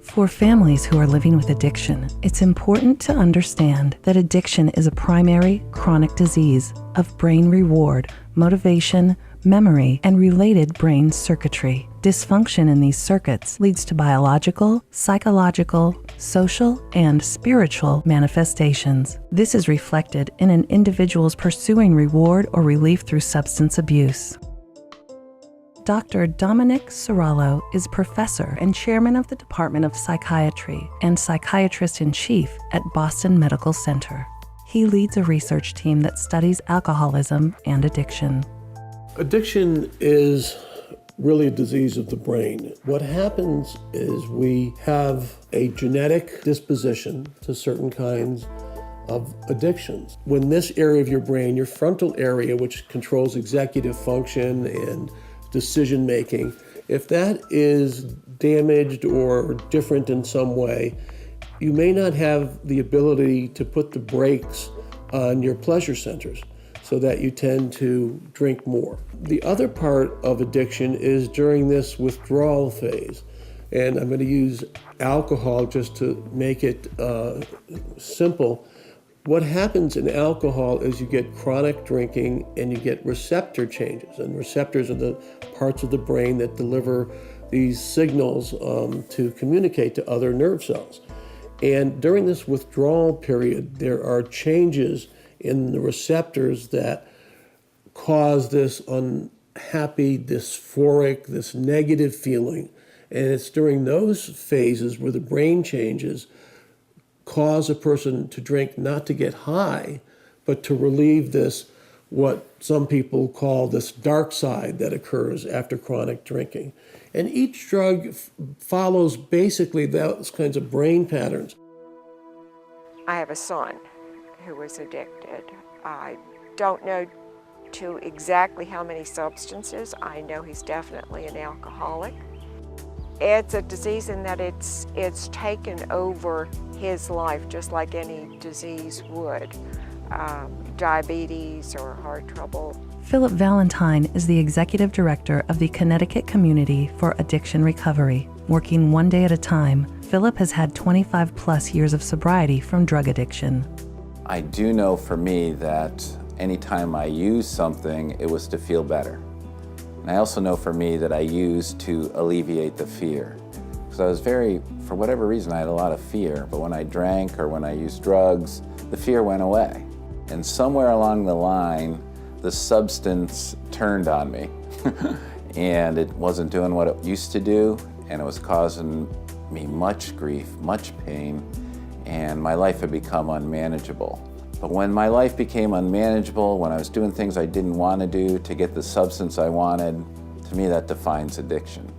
For families who are living with addiction, it's important to understand that addiction is a primary chronic disease of brain reward, motivation, memory, and related brain circuitry. Dysfunction in these circuits leads to biological, psychological, social, and spiritual manifestations. This is reflected in an individual's pursuing reward or relief through substance abuse. Dr. Dominic Serrallo is professor and chairman of the Department of Psychiatry and psychiatrist-in-chief at Boston Medical Center. He leads a research team that studies alcoholism and addiction. Addiction is really a disease of the brain. What happens is we have a genetic disposition to certain kinds of addictions. When this area of your brain, your frontal area, which controls executive function and decision making, if that is damaged or different in some way, you may not have the ability to put the brakes on your pleasure centers, so that you tend to drink more. The other part of addiction is during this withdrawal phase. And I'm going to use alcohol just to make it simple. What happens in alcohol is you get chronic drinking and you get receptor changes. And receptors are the parts of the brain that deliver these signals to communicate to other nerve cells. And during this withdrawal period, there are changes in the receptors that cause this unhappy, dysphoric, this negative feeling. And it's during those phases where the brain changes cause a person to drink not to get high, but to relieve this, what some people call this dark side that occurs after chronic drinking. And each drug follows basically those kinds of brain patterns. I have a son who is addicted. I don't know to exactly how many substances. I know he's definitely an alcoholic. It's a disease in that it's taken over his life just like any disease would, diabetes or heart trouble. Philip Valentine is the executive director of the Connecticut Community for Addiction Recovery. Working one day at a time, Philip has had 25 plus years of sobriety from drug addiction. I do know for me that anytime I used something, it was to feel better. And I also know for me that I used to alleviate the fear. Because I was for whatever reason, I had a lot of fear, but when I drank or when I used drugs, the fear went away. And somewhere along the line, the substance turned on me. And it wasn't doing what it used to do, and it was causing me much grief, much pain, and my life had become unmanageable. But when my life became unmanageable, when I was doing things I didn't want to do to get the substance I wanted, to me that defines addiction.